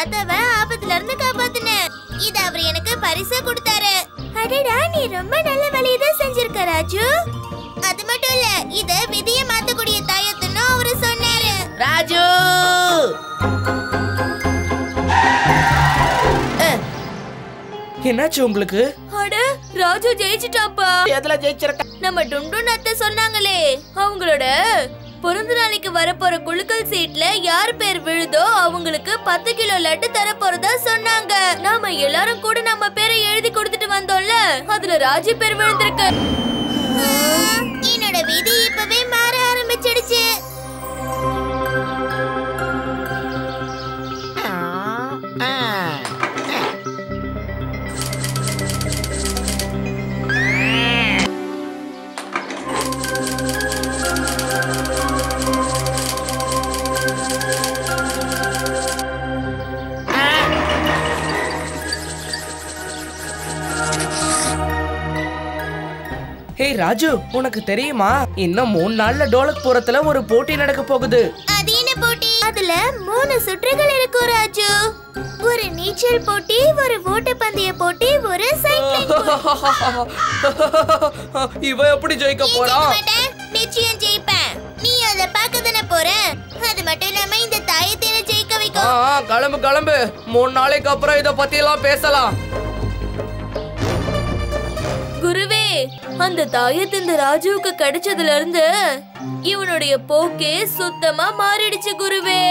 தாத்தாவை ஆபத்துல இருந்து காப்பாத்துனேன். இத அவர் எனக்கு பரிசா கொடுத்தாரு. அடடா, நீ ரொம்ப நல்ல வேலையதான் செஞ்சிருக்க ராஜு. அது மட்டும் இல்ல, இத விதிய மாத்தக்கூடிய தாயத்துன்னு அவரு சொன்னாரு. ராஜு என்னாச்சு உங்களுக்கு? அட, ராஜு ஜெயிச்சிட்டாப்பா. எதுல ஜெயிச்சிருக்க? நம்ம டுண்டுன்னு அத்தை சொன்னாங்களே, அவங்களோட பிறந்த நாளைக்கு வரப்போற குலுக்கல் சீட்ல யார் பேர் விழுதோ அவங்களுக்கு 10 கிலோ லட்டு தர போறதா சொன்னாங்க. நாம எல்லாரும் கூட நம்ம பேரை எழுதி கொடுத்துட்டு வந்தோம்ல, அதுல ராஜு பேர் விழுந்திருக்கு. என்னோட விதி இப்பவே மாற ஆரம்பிச்சிடுச்சு. ஹே ராஜு, உனக்கு தெரியுமா இன்னும் 3 நாள்ல டோலக்புரத்துல ஒரு போட்டி நடக்க போகுது. அது என்ன போட்டி? அதுல 3 சுற்றுகள் இருக்கும் ராஜு. ஒரு நீச்சல் போட்டி, ஒரு ஓட்டப்பந்தய போட்டி, ஒரு சைக்கிளிங் போட்டி. இவ எப்படி ஜெயிக்க போறா? நிச்சயம் ஜெயிப்பேன். நீ அத பார்க்க தானே போற. அது மட்டும் இல்லாம இந்த தாயத்தை ஜெயிக்க வைக்கும். கிளம்பு கிளம்பு. 3 நாளைக்கு அப்புறம் இத பத்தி எல்லாம் பேசலாம். குருவே, அந்த தாயத்து இந்த ராஜுவுக்கு கிடைச்சதுல இருந்து இவனுடைய போக்கே சுத்தமா மாறிடுச்சு குருவே.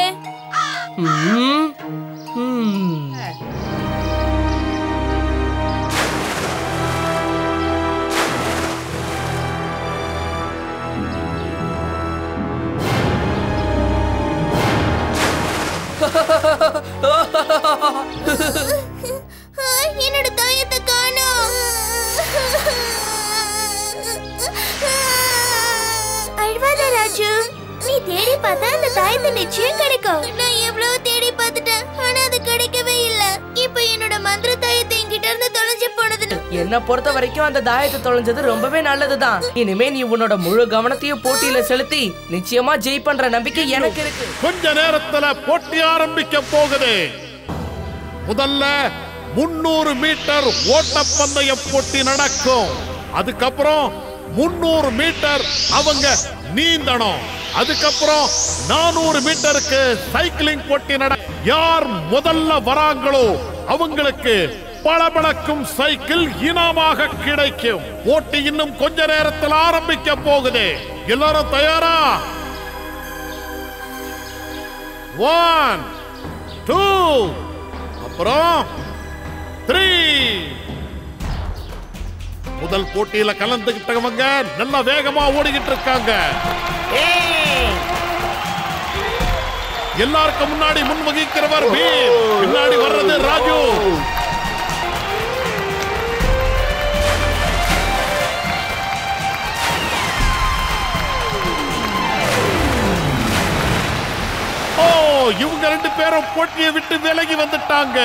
என்னோட தாயத்தை காணோம். அழ்வாத ராஜு, நீ தேடி பார்த்தா அந்த தாயத்தை நிச்சயம் கிடைக்கும். நான் எவ்வளவு தேடி பார்த்துட்டேன், ஆனா அது கிடைக்கவே இல்ல. இப்ப என்னோட மந்திர தாயத்தை என்கிட்ட இருந்து தொலைஞ்சு போனது. என்ன பொறுத்த வரைக்கும் அந்த தாயத்தை தொலைஞ்சது ரொம்பவே நல்லதுதான். இனிமே நீ உன்னோட முழு கவனத்தையும் போட்டியில செலுத்தி நிச்சயமா ஜெயிப்பன்ற நம்பிக்கை எனக்கு இருக்கு. கொஞ்ச நேரத்துல போட்டி ஆரம்பிக்க போகுது. முதல்ல 300 மீட்டர் ஓட்டப்பந்தய போட்டி நடக்கும். அதுக்கப்புறம் 300 மீட்டர் அவங்க நீந்தணும். அதுக்கப்புறம் 400 மீட்டருக்கு சைக்கிளிங் போட்டி நடக்கும். யார் முதல்ல வராங்களோ அவங்களுக்கு பளபளக்கும் சைக்கிள் இனாமாக கிடைக்கும். போட்டி இன்னும் கொஞ்ச நேரத்தில் ஆரம்பிக்க போகுது. எல்லாரும் தயாரா? 1 2 அப்புறம் 3. முதல் போட்டியில கலந்துகிட்டவங்க நல்லா வேகமா ஓடிக்கிட்டு இருக்காங்க. எல்லாருக்கும் முன்னாடி முன் வகிக்கிறவர் வீர், பின்னாடி வர்றது ராஜு. இவங்க 2 பேரும் போட்டியை விட்டு விலகி வந்துட்டாங்க.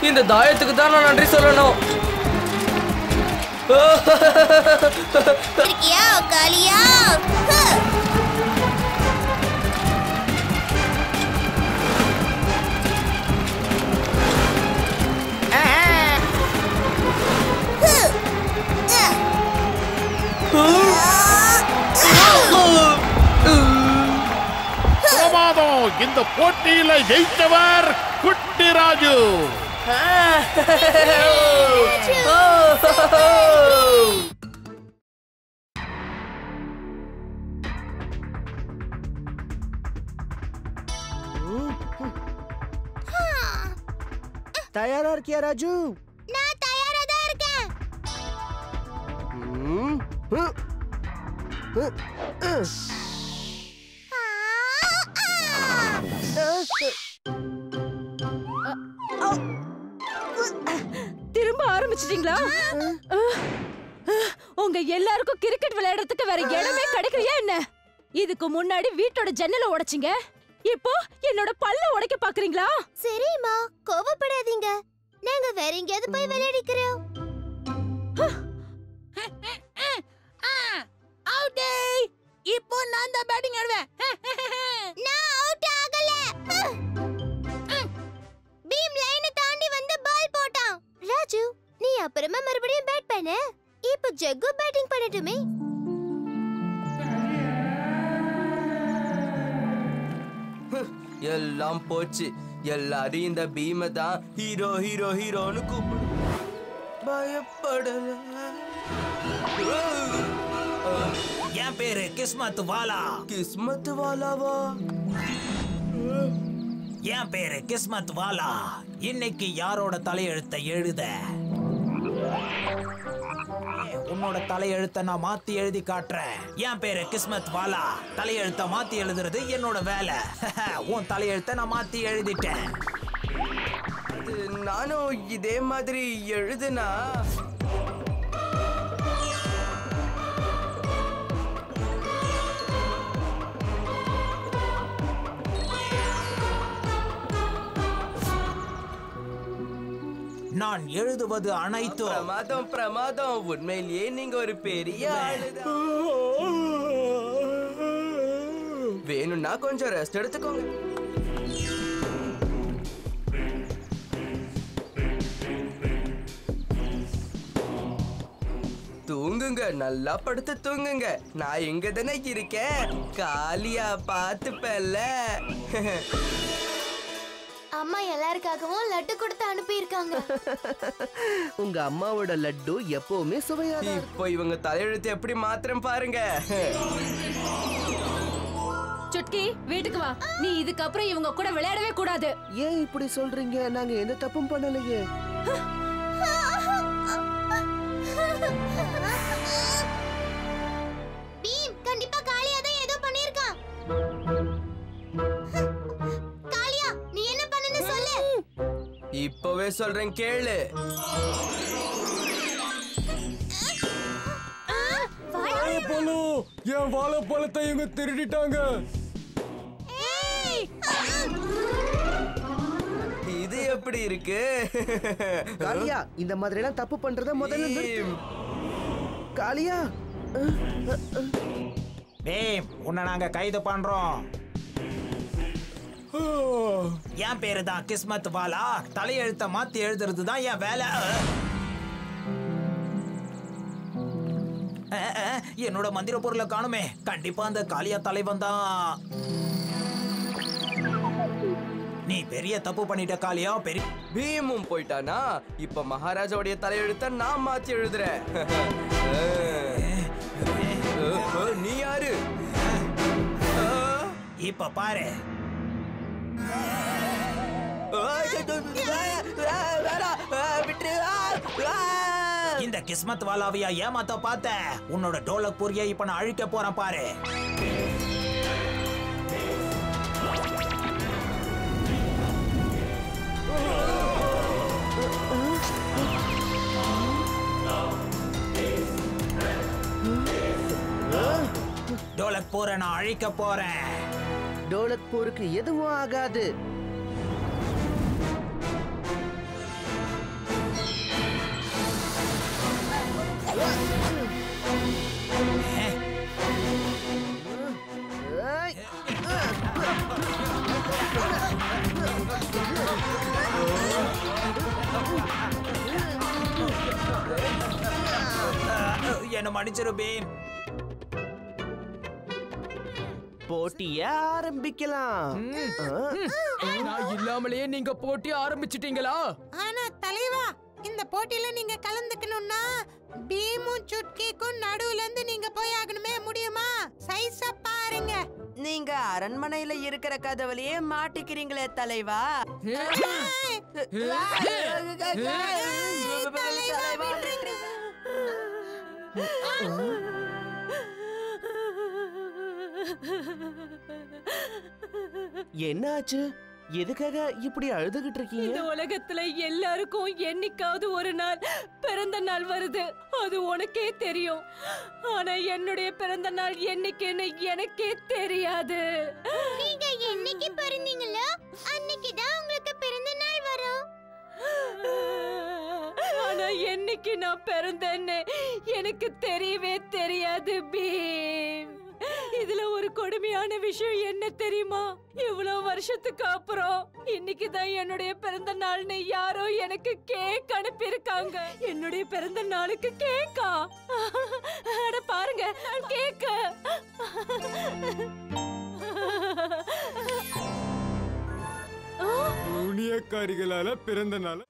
இந்த தாயத்துக்கு தான் நான் நன்றி சொல்லணும். காலியா பிரமாதம். இந்த போட்டியில ஜெயித்தவர் குட்டி ராஜு. தயாரா இருக்கியா ராஜு? நான் தயாரா தான் இருக்கேன். திரும்ப ஆரம்பிச்சிட்டீங்களா? உங்க எல்லாருக்கும் கிரிக்கெட் விளையாடுறதுக்கு வேற இடமே கிடைக்கலையா என்ன? இதுக்கு முன்னாடி வீட்டோட ஜன்னலை உடைச்சிங்க, இப்போ என்னோட பல்ல உடைக்க பாக்குறீங்களா? சரிம்மா, கோவப்படாதீங்க. நாங்க வேற எங்கயாவது போய் விளையாடிக்கிறோம். அவுட். இப்போ நான் தான் பேட்டிங் ஆடுவேன். நான் அவுட் ஆகல. பீம் லைனை தாண்டி வந்து பால் போட்டான். ராஜு, நீ அப்புறமா மறுபடியும் பேட் பண்ணு. இப்போ ஜக்கு பேட்டிங் பண்ணட்டுமே. எல்லாம் போச்சு. எல்லாரும் இந்த பீமை தான் ஹீரோ ஹீரோ ஹீரோன்னு கூப்பிடு. பயப்படல. என் பேரு கிஸ்மத் வாலா. கிஸ்மத் வாலாவா? என் பேரு கிஸ்மத் வாலா. இன்னைக்கு யாரோட தலையெழுத்தை எழுத? உன்னோட தலையெழுத்த நான் மாத்தி எழுதி காட்டுறேன். என் பேரு கிஸ்மத் வாலா. தலையெழுத்த மாத்தி எழுதுறது என்னோட வேலை. உன் தலையெழுத்த நான் மாத்தி எழுதிட்டேன். நானும் இதே மாதிரி எழுதுனா நான் எழுதுவது அனைத்தும் பிரமாதம் பிரமாதம். உண்மையிலேயே நீங்க ஒரு பெரிய ஆளுதான். வேணும்னா கொஞ்சம் ரெஸ்ட் எடுத்துக்கோங்க. தூங்குங்க, நல்லா படுத்து தூங்குங்க. நான் இங்க தானே இருக்கேன். காலியா பாத்துப்பல்ல. அம்மா எல்லாருக்காகவும் லட்டு கொடுத்து அனுப்பி இருக்காங்க. உங்க அம்மாவோட லட்டு எப்பவுமே சுவையாதான் இருக்கும். இப்போ இவங்க தலையெழுத்து எப்படி மாத்திரம் பாருங்க. சுட்கி, வீட்டுக்கு வா. நீ இதுக்கப்புறம் இவங்க கூட விளையாடவே கூடாது. ஏன் இப்படி சொல்றீங்க? நாங்க எந்த தப்பும் பண்ணலையே. பீம் கண்டிப்பா காளியா தான் ஏதோ பண்ணிருக்கான். காளியா, நீ என்ன பண்ணனு சொல்லு. இப்பவே சொல்றேன் கேளு. என் வாழைப்பழத்தை இவங்க திருடிட்டாங்க. இது எப்படி இருக்கு? காளியா, இந்த மாதிரி எல்லாம் தப்பு பண்றத முதல்ல நிறுத்து. காளியா, பீம், உன்னை நாங்க கைது பண்றோம். என் பேரு தான் கிஸ்மத் வாலா. தலையெழுத்த மாத்தி எழுதுறது தான் என் வேலை. என்னோட மந்திர பொருளை காணுமே. கண்டிப்பா அந்த காளியா தலைவன் தான். நீ பெரிய தப்பு பண்ணிட்ட காளியா. பெரிய பீமும் போயிட்டானா? இப்ப மகாராஜாவுடைய தலையெழுத்த நான் மாத்தி எழுதுறேன். நீ யாரு? இப்ப பாரு. இந்த கிஸ்மத் வாலாவையா ஏமாத்த பார்த்த? உன்னோட டோலக் பூரியை இப்ப நான் அழிக்க போறேன் பாரு. டோலக் பூரை நான் அழிக்க போறேன். டோலக் போருக்கு எதுவும் ஆகாது. என்ன மன்னிச்சிரு பீம். போட்டிய ஆரம்பிக்கலாம். நான் இல்லாமலேயே நீங்க போட்டி ஆரம்பிச்சிட்டீங்களா? ஆனா தலைவா, இந்த போட்டியில நீங்க கலந்துக்கணும்னா பீமும் சுட்கிக்கும் நடுவுல இருந்து நீங்க போய் ஆகணுமே. முடியுமா? சைஸா பாருங்க. நீங்க அரண்மனையில இருக்கிற கதவுலயே மாட்டிக்கிறீங்களே தலைவா. என்னாச்சு? எதுக்காக இப்படி அழுதுகிட்டு இருக்கீங்க? இந்த உலகத்துல எல்லாருக்கும் என்னைக்காவது ஒரு நாள் பிறந்த நாள் வருது, அது உனக்கே தெரியும். ஆனா என்னுடைய பிறந்த நாள் என்னைக்குன்னு எனக்கே தெரியாது. நீங்க என்னைக்கு பிறந்தீங்களோ அன்னைக்கு தான் உங்களுக்கு பிறந்த நாள் வரும். ஆனா என்னைக்கு நான் பிறந்தேன்னு எனக்கு தெரியவே தெரியாது பீம். இதுல ஒரு கொடுமையான விஷயம் என்ன தெரியுமா? இவ்வளவு வருஷத்துக்கு அப்புறம் இன்னைக்கு தான் என்னுடைய பிறந்த நாள்னு யாரோ எனக்கு கேக் அனுப்பியிருக்காங்க. என்னுடைய பிறந்த நாளுக்கு கேக்கா? அட பாருங்க கேக். புண்ணியக்காரிகளால பிறந்த நாள்